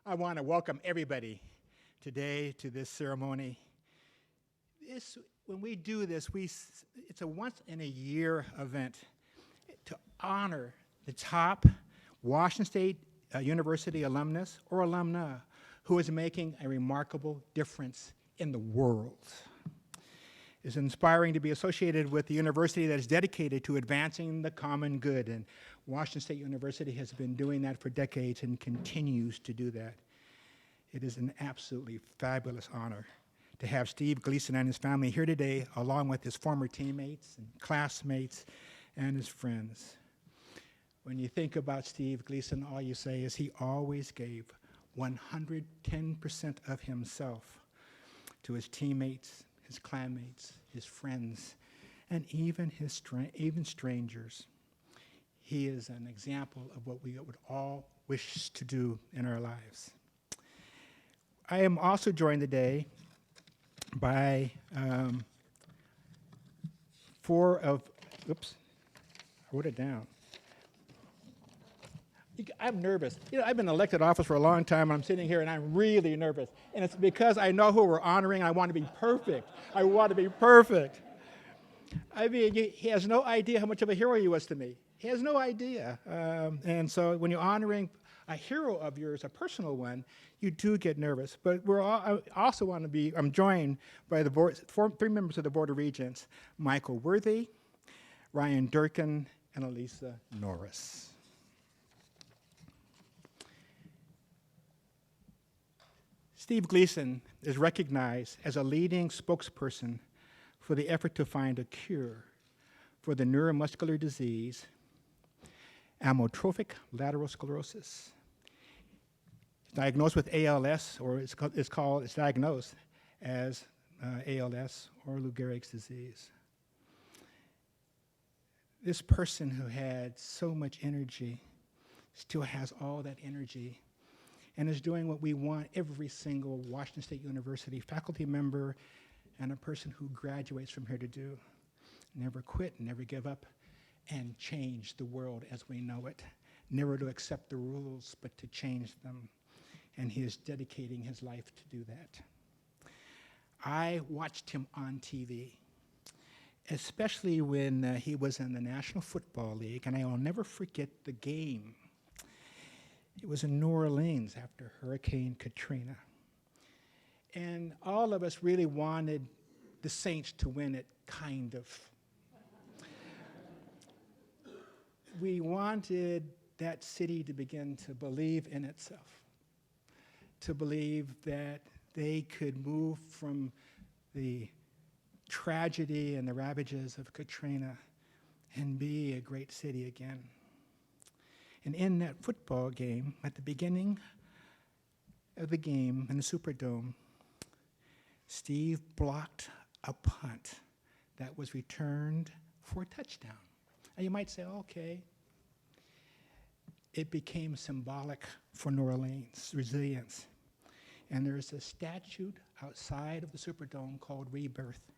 I want to welcome everybody today to this ceremony. When we do this, it's a once-in-a-year event to honor the top Washington State University alumnus or alumna who is making a remarkable difference in the world. It's inspiring to be associated with the university that is dedicated to advancing the common good, and Washington State University has been doing that for decades and continues to do that. It is an absolutely fabulous honor to have Steve Gleason and his family here today, along with his former teammates and classmates and his friends. When you think about Steve Gleason, all you say is he always gave 110% of himself to his teammates, his clanmates, his friends, and even strangers. He is an example of what we would all wish to do in our lives. I am also joined today by oops, I wrote it down. I'm nervous. I've been in elected office for a long time, and I'm sitting here, and I'm really nervous. And it's because I know who we're honoring, and I want to be perfect. I want to be perfect. I mean, he has no idea how much of a hero he was to me. He has no idea. And so when you're honoring a hero of yours, a personal one, you do get nervous. But I also want to be, I'm joined by the board, three members of the Board of Regents, Michael Worthy, Ryan Durkin, and Elisa Norris. Steve Gleason is recognized as a leading spokesperson for the effort to find a cure for the neuromuscular disease, amyotrophic lateral sclerosis. It's diagnosed with ALS, or it's diagnosed as ALS, or Lou Gehrig's disease. This person who had so much energy still has all that energy and is doing what we want every single Washington State University faculty member and a person who graduates from here to do. Never quit, never give up, and change the world as we know it. Never to accept the rules, but to change them. And he is dedicating his life to do that. I watched him on TV, especially when he was in the National Football League, and I will never forget the game. It was in New Orleans after Hurricane Katrina. And all of us really wanted the Saints to win it, kind of. We wanted that city to begin to believe in itself, to believe that they could move from the tragedy and the ravages of Katrina and be a great city again. And in that football game, at the beginning of the game in the Superdome, Steve blocked a punt that was returned for a touchdown. And you might say, okay. It became symbolic for New Orleans' resilience. And there's a statue outside of the Superdome called Rebirth.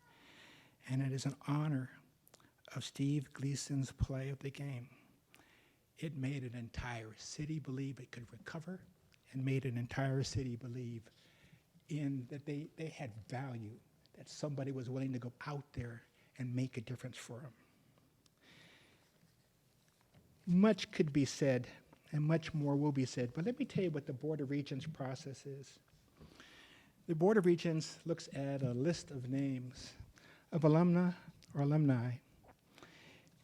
And it is in honor of Steve Gleason's play of the game. It made an entire city believe it could recover, and made an entire city believe in that they had value, that somebody was willing to go out there and make a difference for them. Much could be said, and much more will be said, but let me tell you what the Board of Regents process is. The Board of Regents looks at a list of names of alumna or alumni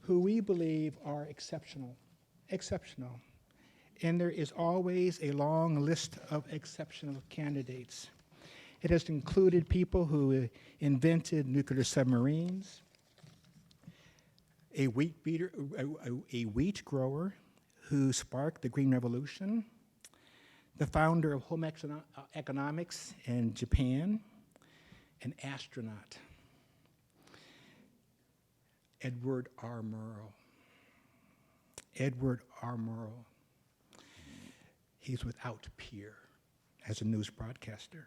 who we believe are exceptional. And there is always a long list of exceptional candidates. It has included people who invented nuclear submarines, a wheat grower who sparked the Green Revolution, the founder of home economics in Japan, an astronaut, Edward R. Murrow. Edward R. Murrow. He's without peer as a news broadcaster.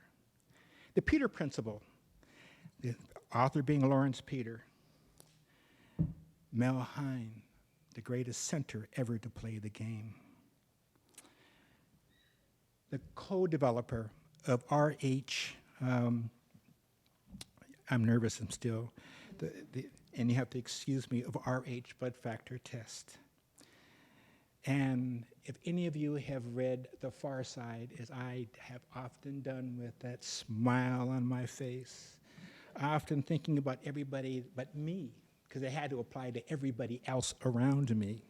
The Peter Principle, the author being Lawrence Peter. Mel Hein, the greatest center ever to play the game. the co-developer of RH, I'm nervous, I'm still, and you have to excuse me, of RH blood factor test. And if any of you have read The Far Side, as I have often done with that smile on my face, often thinking about everybody but me, because it had to apply to everybody else around me,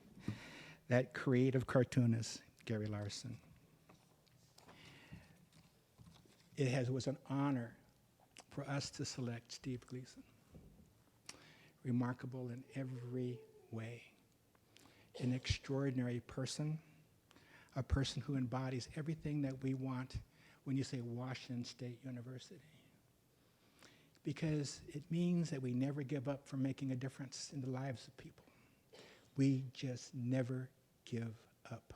that creative cartoonist, Gary Larson. It was an honor for us to select Steve Gleason. Remarkable in every way. An extraordinary person, a person who embodies everything that we want when you say Washington State University. Because it means that we never give up from making a difference in the lives of people. We just never give up.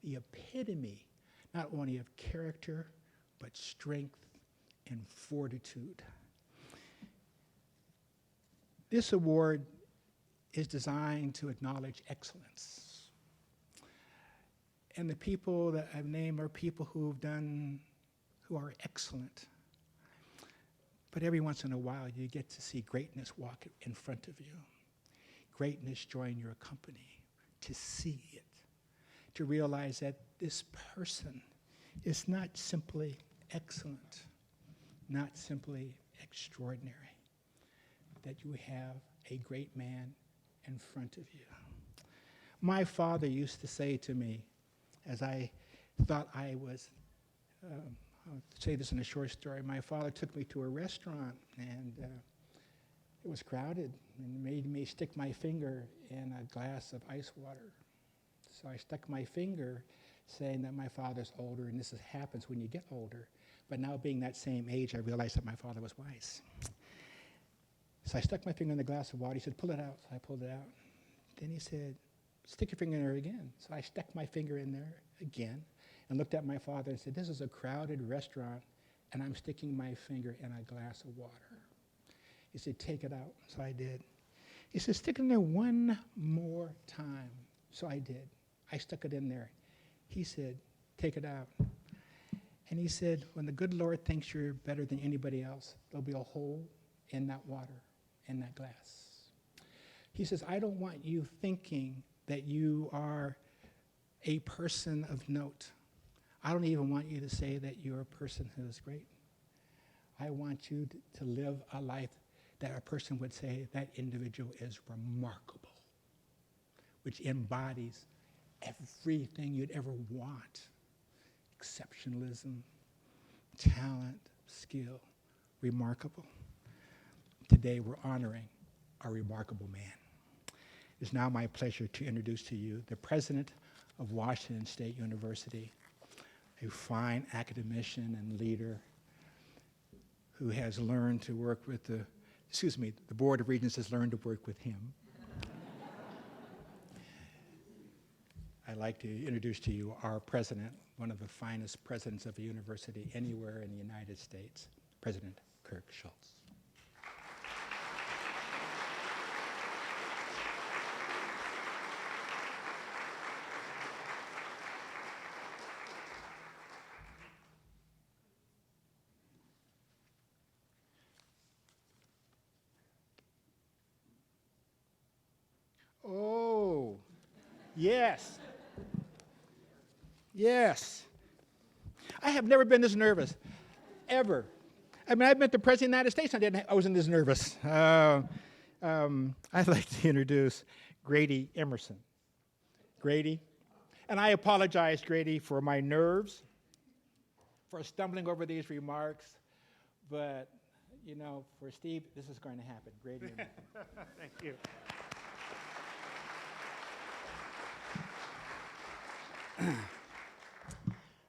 The epitome, not only of character, but strength and fortitude. This award is designed to acknowledge excellence. And the people that I've named are people who are excellent. But every once in a while, you get to see greatness walk in front of you. Greatness join your company, to see it, to realize that this person is not simply excellent, not simply extraordinary, that you have a great man in front of you. My father used to say to me, as I thought I was, I'll say this in a short story, my father took me to a restaurant and it was crowded and made me stick my finger in a glass of ice water. So I stuck my finger, saying that my father's older, and this happens when you get older. But now being that same age, I realized that my father was wise. So I stuck my finger in the glass of water. He said, pull it out. So I pulled it out. Then he said, stick your finger in there again. So I stuck my finger in there again and looked at my father and said, this is a crowded restaurant, and I'm sticking my finger in a glass of water. He said, take it out. So I did. He said, stick it in there one more time. So I did. I stuck it in there. He said, take it out. And he said, when the good Lord thinks you're better than anybody else, there'll be a hole in that water, in that glass. He says, I don't want you thinking that you are a person of note. I don't even want you to say that you're a person who is great. I want you to live a life that a person would say that individual is remarkable, which embodies everything you'd ever want. Exceptionalism, talent, skill, remarkable. Today we're honoring a remarkable man. It's now my pleasure to introduce to you the president of Washington State University, a fine academician and leader who has learned to work with the Board of Regents has learned to work with him. I'd like to introduce to you our president, one of the finest presidents of a university anywhere in the United States, President Kirk Schulz. Oh, yes. Yes. I have never been this nervous, ever. I mean, I've been the President of the United States, I wasn't this nervous. I'd like to introduce Grady Emerson. Grady. And I apologize, Grady, for my nerves, for stumbling over these remarks. But, you know, for Steve, this is going to happen. Grady Emerson. Thank you.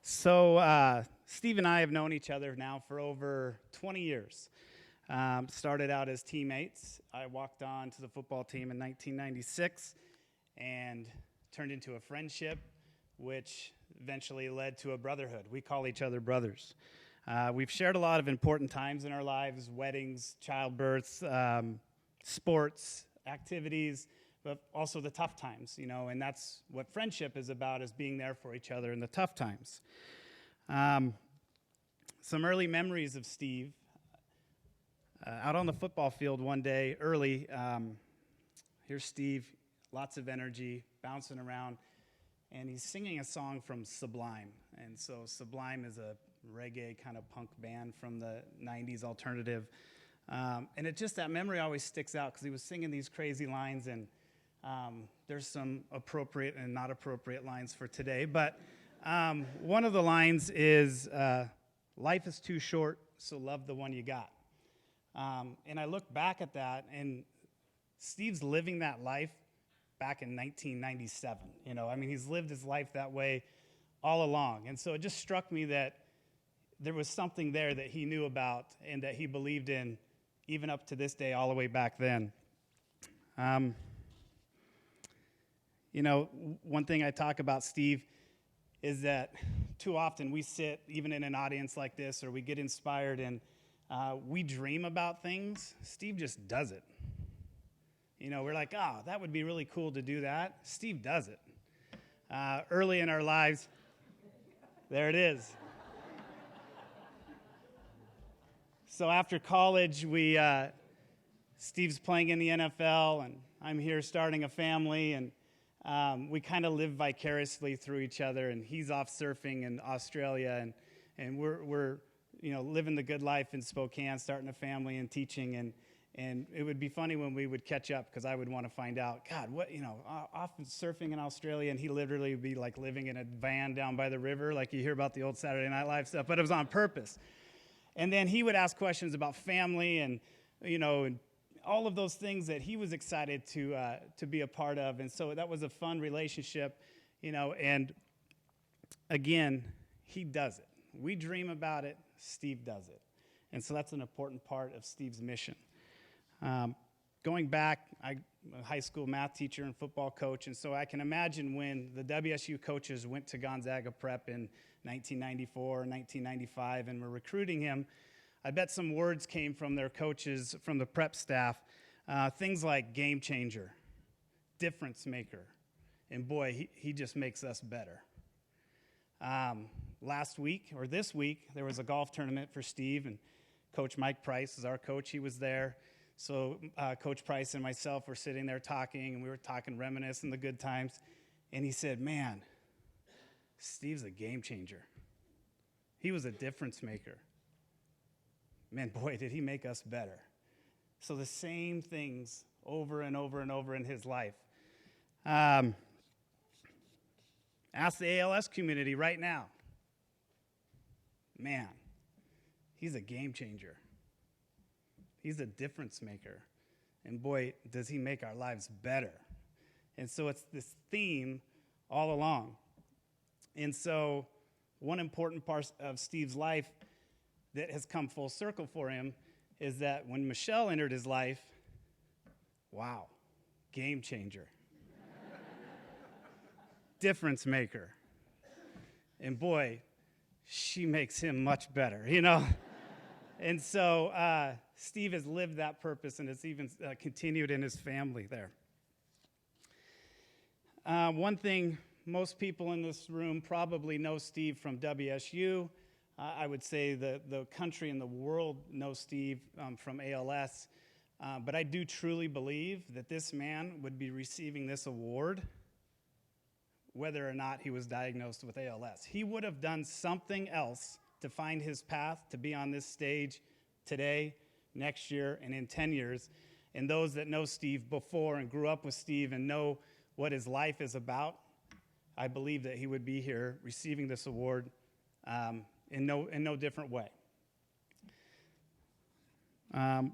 So Steve and I have known each other now for over 20 years. Started out as teammates. I walked on to the football team in 1996 and turned into a friendship, which eventually led to a brotherhood. We call each other brothers. We've shared a lot of important times in our lives: weddings, childbirths, sports, activities, but also the tough times, you know, and that's what friendship is about, is being there for each other in the tough times. Some early memories of Steve. Out on the football field one day early, here's Steve, lots of energy, bouncing around, and he's singing a song from Sublime. And so Sublime is a reggae kind of punk band from the 90s alternative. And that memory always sticks out because he was singing these crazy lines, and there's some appropriate and not appropriate lines for today. But one of the lines is, life is too short, so love the one you got. And I look back at that, and Steve's living that life back in 1997. He's lived his life that way all along. And so it just struck me that there was something there that he knew about and that he believed in, even up to this day, all the way back then. One thing I talk about Steve is that too often we sit, even in an audience like this, or we get inspired and we dream about things. Steve just does it. We're like, that would be really cool to do that. Steve does it. Early in our lives, there it is. So after college, Steve's playing in the NFL, and I'm here starting a family, and we kind of live vicariously through each other. And he's off surfing in Australia, and we're living the good life in Spokane, starting a family and teaching. And it would be funny when we would catch up, because I would want to find out, God, what, off surfing in Australia, and he literally would be like living in a van down by the river, like you hear about the old Saturday Night Live stuff, but it was on purpose. And then he would ask questions about family and, and all of those things that he was excited to be a part of. And so that was a fun relationship, and again, he does it. We dream about it, Steve does it. And so that's an important part of Steve's mission. Going back, I'm a high school math teacher and football coach, and so I can imagine when the WSU coaches went to Gonzaga Prep in 1994, 1995, and were recruiting him, I bet some words came from their coaches, from the prep staff, things like game changer, difference maker, and boy, he just makes us better. This week, there was a golf tournament for Steve, and Coach Mike Price is our coach. He was there. So Coach Price and myself were sitting there talking, and we were talking, reminiscing the good times. And he said, man, Steve's a game changer. He was a difference maker. Man, boy, did he make us better. So the same things over and over and over in his life. Ask the ALS community right now. Man, he's a game changer. He's a difference maker. And boy, does he make our lives better. And so it's this theme all along. And so one important part of Steve's life that has come full circle for him is that when Michelle entered his life, wow, game changer. Difference maker. And boy, she makes him much better, And so Steve has lived that purpose, and it's even continued in his family there. One thing, most people in this room probably know Steve from WSU. I would say the country and the world know Steve from ALS. But I do truly believe that this man would be receiving this award whether or not he was diagnosed with ALS. He would have done something else to find his path to be on this stage today, next year, and in 10 years. And those that know Steve before and grew up with Steve and know what his life is about, I believe that he would be here receiving this award in no different way.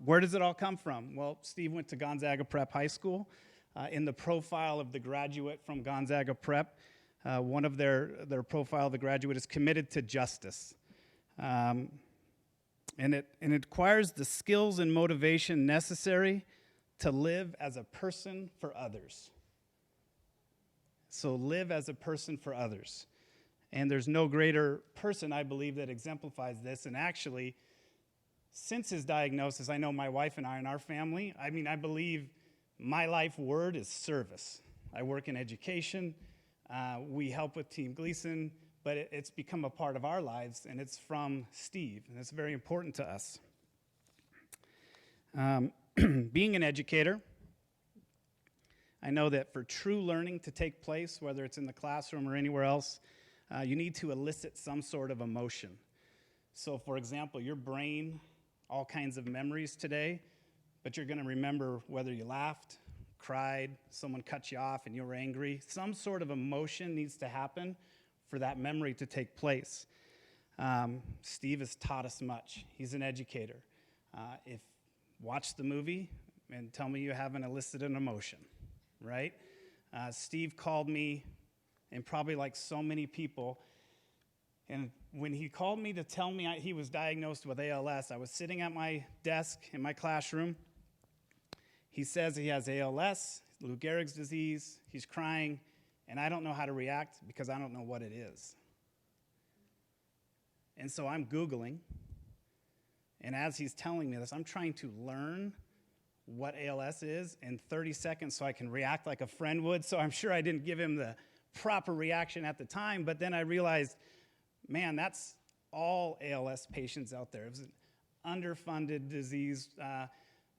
Where does it all come from? Well, Steve went to Gonzaga Prep High School. In the profile of the graduate from Gonzaga Prep, one of their profile of the graduate is committed to justice. And it requires the skills and motivation necessary to live as a person for others. So live as a person for others. And there's no greater person, I believe, that exemplifies this. And actually, since his diagnosis, I know my wife and I and our family, I believe my life word is service. I work in education. We help with Team Gleason, but it's become a part of our lives, and it's from Steve, and it's very important to us. Being an educator, I know that for true learning to take place, whether it's in the classroom or anywhere else, you need to elicit some sort of emotion. So, for example, your brain, all kinds of memories today, but you're going to remember whether you laughed, cried, someone cut you off and you were angry. Some sort of emotion needs to happen for that memory to take place. Steve has taught us much. He's an educator. Watch the movie and tell me you haven't elicited an emotion, right? Steve called me, and probably like so many people, and when he called me to tell me he was diagnosed with ALS, I was sitting at my desk in my classroom. He says he has ALS, Lou Gehrig's disease, he's crying, and I don't know how to react because I don't know what it is. And so I'm Googling, and as he's telling me this, I'm trying to learn what ALS is in 30 seconds so I can react like a friend would. So I'm sure I didn't give him the proper reaction at the time, but then I realized, man, that's all ALS patients out there. It was an underfunded disease.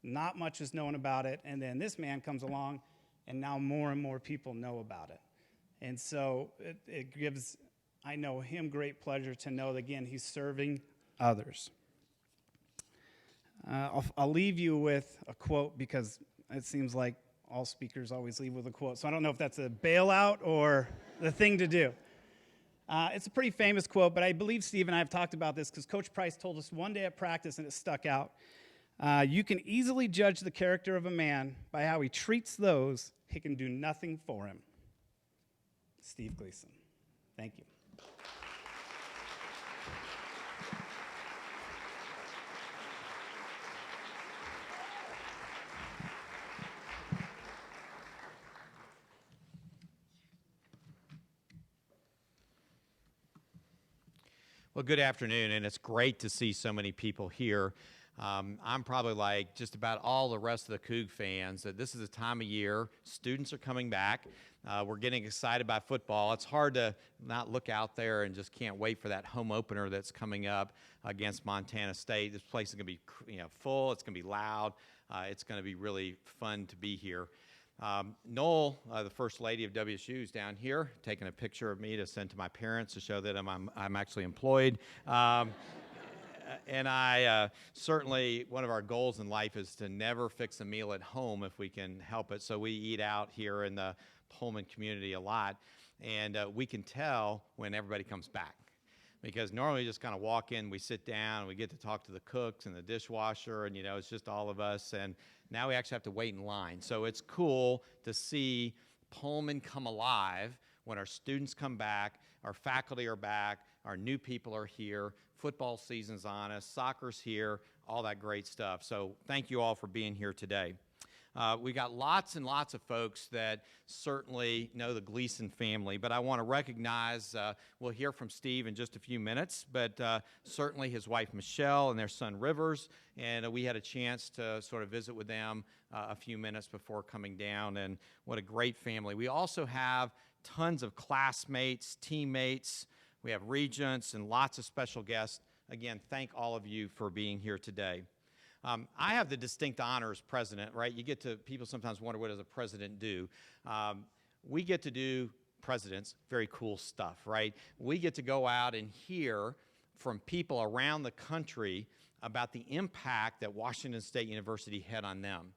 Not much is known about it. And then this man comes along, and now more and more people know about it. And so it gives, I know him, great pleasure to know that, again, he's serving others. I'll leave you with a quote because it seems like all speakers always leave with a quote. So I don't know if that's a bailout or the thing to do. It's a pretty famous quote, but I believe Steve and I have talked about this because Coach Price told us one day at practice, and it stuck out. You can easily judge the character of a man by how he treats those who can do nothing for him. Steve Gleason. Thank you. Well, good afternoon, and it's great to see so many people here. I'm probably like just about all the rest of the Coug fans that this is a time of year. Students are coming back. We're getting excited by football. It's hard to not look out there and just can't wait for that home opener that's coming up against Montana State. This place is going to be full. It's going to be loud. It's going to be really fun to be here. Noel, the First Lady of WSU, is down here taking a picture of me to send to my parents to show that I'm actually employed. And I certainly, one of our goals in life is to never fix a meal at home if we can help it. So we eat out here in the Pullman community a lot, and we can tell when everybody comes back. Because normally we just kind of walk in, we sit down, we get to talk to the cooks and the dishwasher, and it's just all of us. And now we actually have to wait in line. So it's cool to see Pullman come alive when our students come back, our faculty are back, our new people are here, football season's on us, soccer's here, all that great stuff. So thank you all for being here today. We got lots and lots of folks that certainly know the Gleason family, but I want to recognize, we'll hear from Steve in just a few minutes, but certainly his wife Michelle and their son Rivers, and we had a chance to sort of visit with them a few minutes before coming down, and what a great family. We also have tons of classmates, teammates, we have regents, and lots of special guests. Again, thank all of you for being here today. I have the distinct honor as president, right? People sometimes wonder, what does a president do? We get to do, presidents, very cool stuff, right? We get to go out and hear from people around the country about the impact that Washington State University had on them.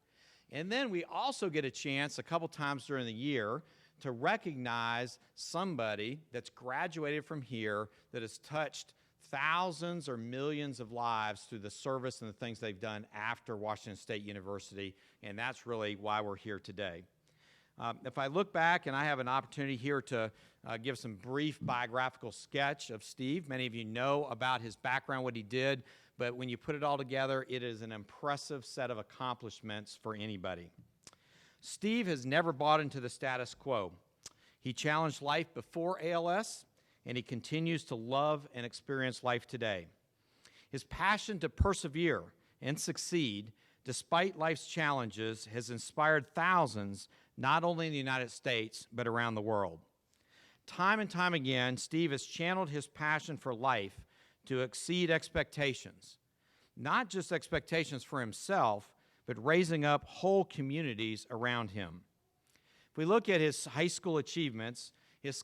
And then we also get a chance a couple times during the year to recognize somebody that's graduated from here that has touched thousands or millions of lives through the service and the things they've done after Washington State University, and that's really why we're here today. If I look back, and I have an opportunity here to give some brief biographical sketch of Steve. Many of you know about his background, what he did, but when you put it all together, it is an impressive set of accomplishments for anybody. Steve has never bought into the status quo. He challenged life before ALS, and he continues to love and experience life today. His passion to persevere and succeed despite life's challenges has inspired thousands, not only in the United States, but around the world. Time and time again, Steve has channeled his passion for life to exceed expectations, not just expectations for himself, but raising up whole communities around him. If we look at his high school achievements, his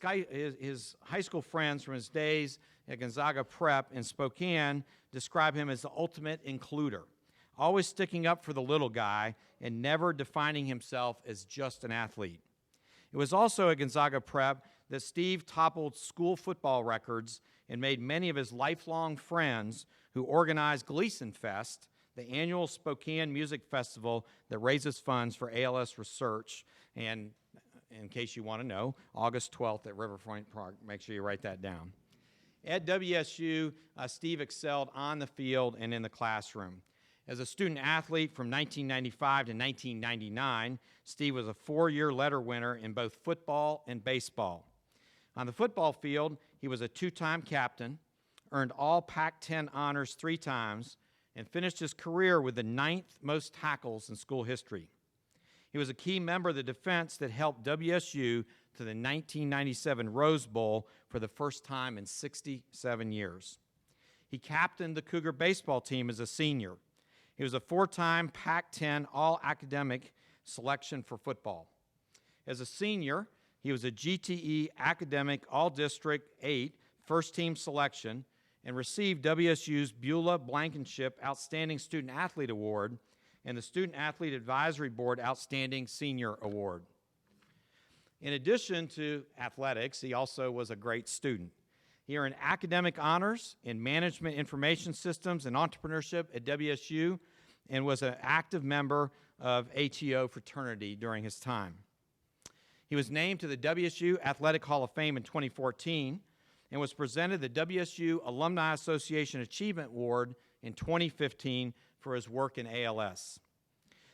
high school friends from his days at Gonzaga Prep in Spokane describe him as the ultimate includer, always sticking up for the little guy and never defining himself as just an athlete. It was also at Gonzaga Prep that Steve toppled school football records and made many of his lifelong friends who organized Gleason Fest, the annual Spokane music festival that raises funds for ALS research. And in case you want to know, August 12th at Riverfront Park. Make sure you write that down. At WSU, Steve excelled on the field and in the classroom. As a student athlete from 1995 to 1999, Steve was a 4-year letter winner in both football and baseball. On the football field, he was a 2-time captain, earned all Pac-10 honors 3 times, and finished his career with the 9th most tackles in school history. He was a key member of the defense that helped WSU to the 1997 Rose Bowl for the first time in 67 years. He captained the Cougar baseball team as a senior. He was a 4-time Pac-10 All-Academic selection for football. As a senior, he was a GTE Academic All-District 8 first-team selection and received WSU's Beulah Blankenship Outstanding Student Athlete Award and the Student Athlete Advisory Board Outstanding Senior Award. In addition to athletics, he also was a great student. He earned academic honors in management information systems and entrepreneurship at WSU and was an active member of ATO fraternity during his time. He was named to the WSU Athletic Hall of Fame in 2014 and was presented the WSU Alumni Association Achievement Award in 2015 for his work in ALS.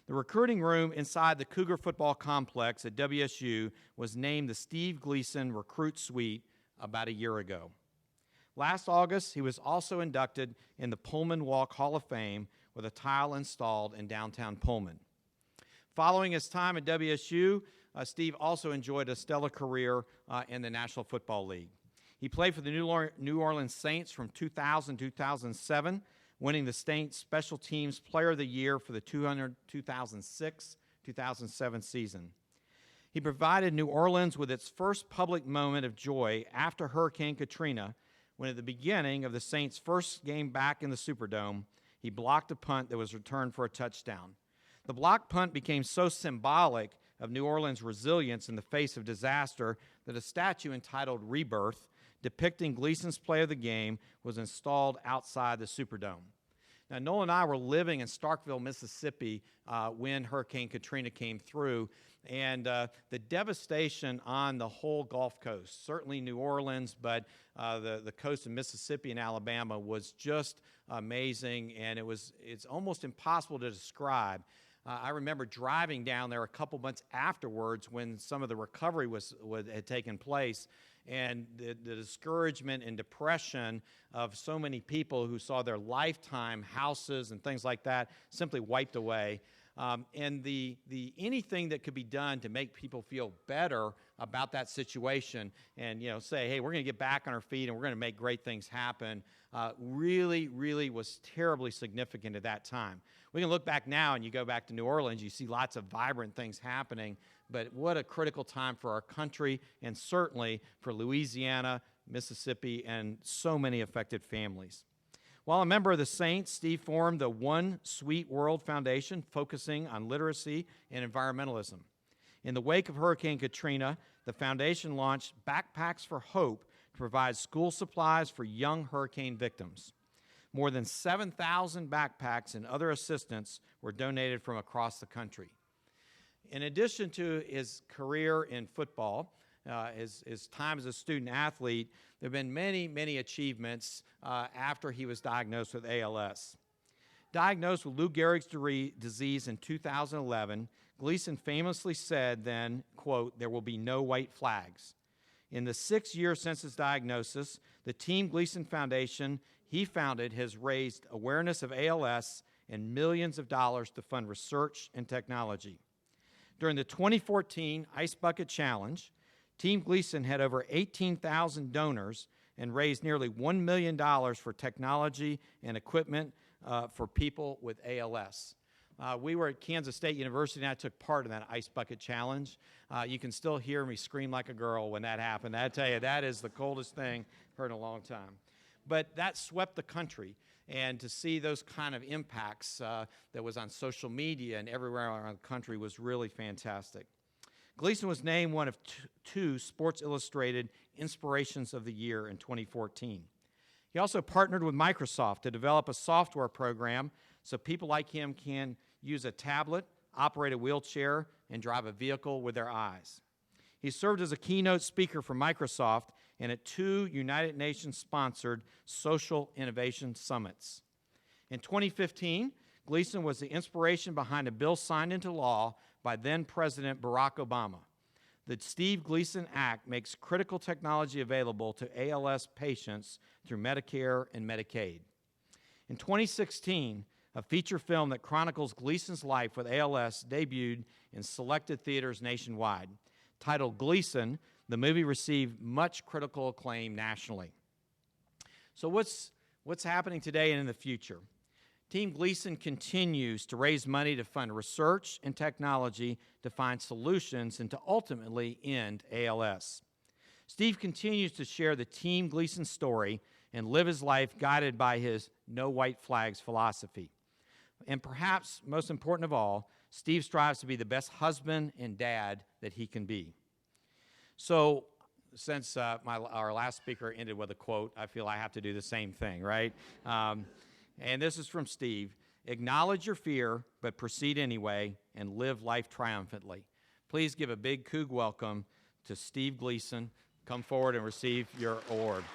The recruiting room inside the Cougar football complex at WSU was named the Steve Gleason Recruit Suite about a year ago. Last August, he was also inducted in the Pullman Walk Hall of Fame with a tile installed in downtown Pullman. Following his time at WSU, Steve also enjoyed a stellar career in the National Football League. He played for the New Orleans Saints from 2000 to 2007, winning the Saints Special Teams Player of the Year for the 2006-2007 season. He provided New Orleans with its first public moment of joy after Hurricane Katrina, when at the beginning of the Saints' first game back in the Superdome, he blocked a punt that was returned for a touchdown. The blocked punt became so symbolic of New Orleans' resilience in the face of disaster that a statue entitled Rebirth, depicting Gleason's play of the game, was installed outside the Superdome. Now, Noel and I were living in Starkville, Mississippi when Hurricane Katrina came through, and the devastation on the whole Gulf Coast, certainly New Orleans, but the coast of Mississippi and Alabama was just amazing, and it's almost impossible to describe. I remember driving down there a couple months afterwards when some of the recovery had taken place, and the discouragement and depression of so many people who saw their lifetime houses and things like that simply wiped away. And the anything that could be done to make people feel better about that situation and, say, hey, we're going to get back on our feet and we're going to make great things happen, really was terribly significant at that time. We can look back now, and you go back to New Orleans, you see lots of vibrant things happening, but what a critical time for our country and certainly for Louisiana, Mississippi, and so many affected families. While a member of the Saints, Steve formed the One Sweet World Foundation, focusing on literacy and environmentalism. In the wake of Hurricane Katrina, the foundation launched Backpacks for Hope to provide school supplies for young hurricane victims. More than 7,000 backpacks and other assistance were donated from across the country. In addition to his career in football, his time as a student athlete, there have been many achievements after he was diagnosed with ALS. Diagnosed with Lou Gehrig's disease in 2011, Gleason famously said then, quote, "There will be no white flags." In the 6 years since his diagnosis, the Team Gleason Foundation he founded has raised awareness of ALS and millions of dollars to fund research and technology. During the 2014 Ice Bucket Challenge, Team Gleason had over 18,000 donors and raised nearly $1 million for technology and equipment for people with ALS. We were at Kansas State University, and I took part in that Ice Bucket Challenge. You can still hear me scream like a girl when that happened. I tell you, that is the coldest thing I've heard in a long time. But that swept the country, and to see those kind of impacts that was on social media and everywhere around the country was really fantastic. Gleason was named one of two Sports Illustrated Inspirations of the Year in 2014. He also partnered with Microsoft to develop a software program so people like him can use a tablet, operate a wheelchair, and drive a vehicle with their eyes. He served as a keynote speaker for Microsoft and at 2 United Nations-sponsored social innovation summits. In 2015, Gleason was the inspiration behind a bill signed into law by then-President Barack Obama. The Steve Gleason Act makes critical technology available to ALS patients through Medicare and Medicaid. In 2016, a feature film that chronicles Gleason's life with ALS debuted in selected theaters nationwide. Titled Gleason, the movie received much critical acclaim nationally. So what's happening today and in the future? Team Gleason continues to raise money to fund research and technology to find solutions and to ultimately end ALS. Steve continues to share the Team Gleason story and live his life guided by his no white flags philosophy. And perhaps most important of all, Steve strives to be the best husband and dad that he can be. So since our last speaker ended with a quote, I feel I have to do the same thing, right? And this is from Steve. Acknowledge your fear, but proceed anyway, and live life triumphantly. Please give a big Coug welcome to Steve Gleason. Come forward and receive your award.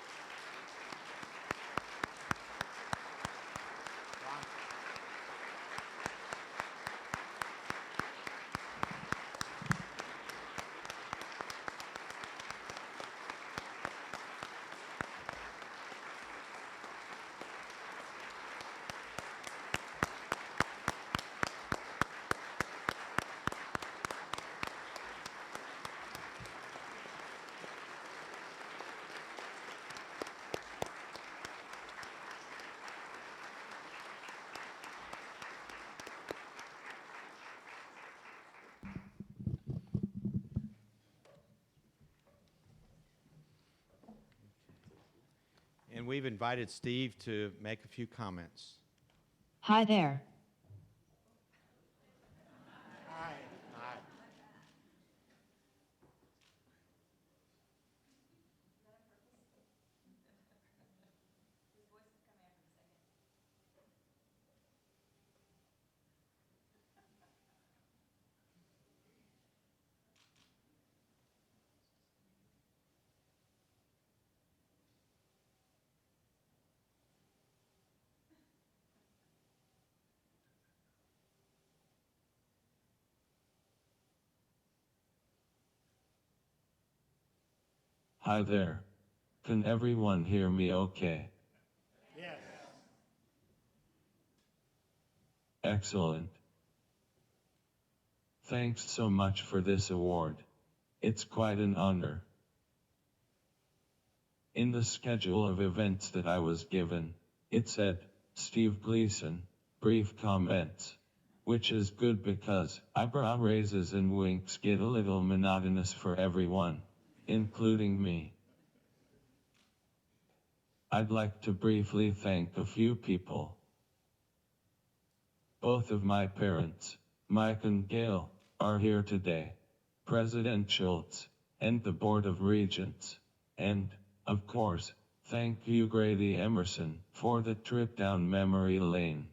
And we've invited Steve to make a few comments. Hi there. Hi. Hi. Hi there. Can everyone hear me okay? Yes. Excellent. Thanks so much for this award. It's quite an honor. In the schedule of events that I was given, it said, Steve Gleason, brief comments. Which is good because eyebrow raises and winks get a little monotonous for everyone, including me. I'd like to briefly thank a few people. Both of my parents, Mike and Gail, are here today. President Schulz, and the Board of Regents. And, of course, thank you Grady Emerson for the trip down memory lane.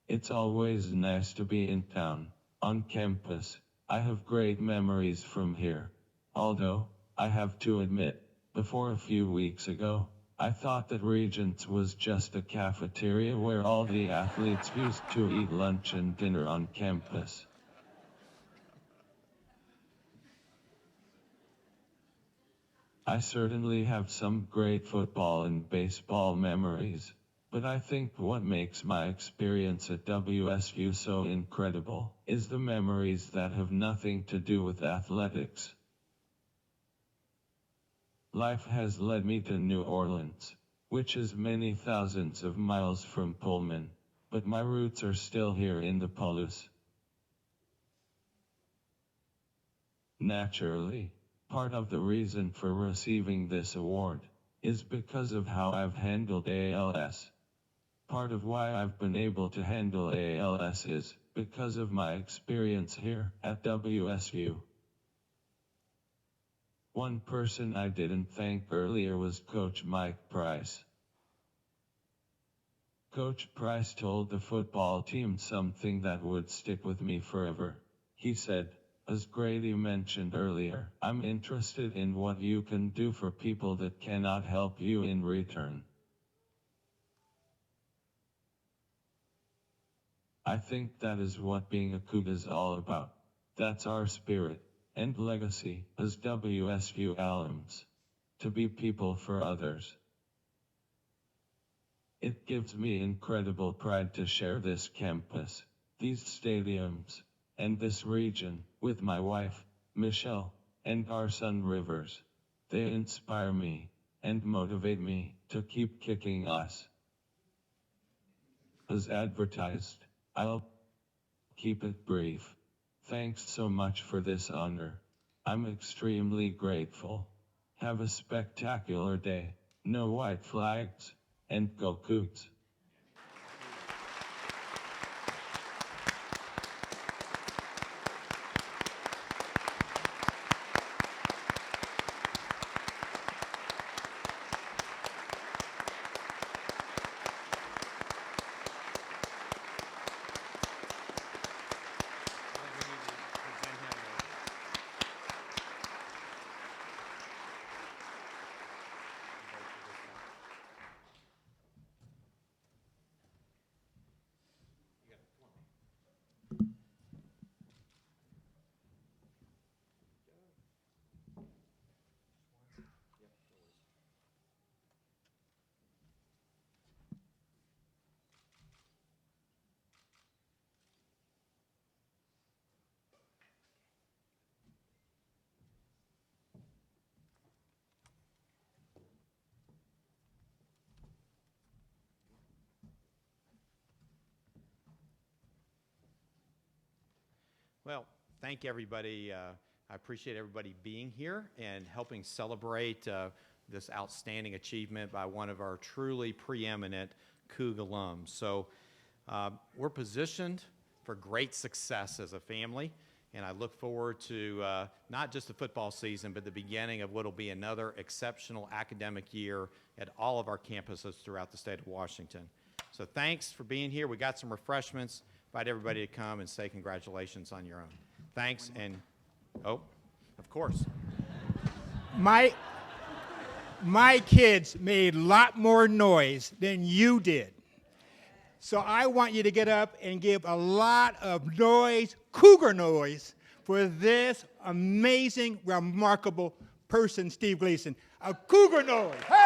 It's always nice to be in town, on campus. I have great memories from here. Although, I have to admit, before a few weeks ago, I thought that Regents was just a cafeteria where all the athletes used to eat lunch and dinner on campus. I certainly have some great football and baseball memories, But I think what makes my experience at WSU so incredible is the memories that have nothing to do with athletics. Life has led me to New Orleans, which is many thousands of miles from Pullman, but my roots are still here in the Palouse. Naturally, part of the reason for receiving this award is because of how I've handled ALS. Part of why I've been able to handle ALS is because of my experience here at WSU. One person I didn't thank earlier was Coach Mike Price. Coach Price told the football team something that would stick with me forever. He said, as Grady mentioned earlier, I'm interested in what you can do for people that cannot help you in return. I think that is what being a Coug is all about. That's our spirit and legacy as WSU alums, to be people for others. It gives me incredible pride to share this campus, these stadiums, and this region with my wife, Michelle, and our son Rivers. They inspire me and motivate me to keep kicking ass. As advertised, I'll keep it brief. Thanks so much for this honor. I'm extremely grateful. Have a spectacular day. No white flags, and go Cougs. Well, thank everybody. I appreciate everybody being here and helping celebrate this outstanding achievement by one of our truly preeminent Coug alums. So we're positioned for great success as a family, and I look forward to not just the football season, but the beginning of what will be another exceptional academic year at all of our campuses throughout the state of Washington. So thanks for being here. We got some refreshments. Invite everybody to come and say congratulations on your own. Thanks, and oh, of course. My kids made a lot more noise than you did. So I want you to get up and give a lot of noise, Cougar noise, for this amazing, remarkable person, Steve Gleason. A Cougar noise. Hey!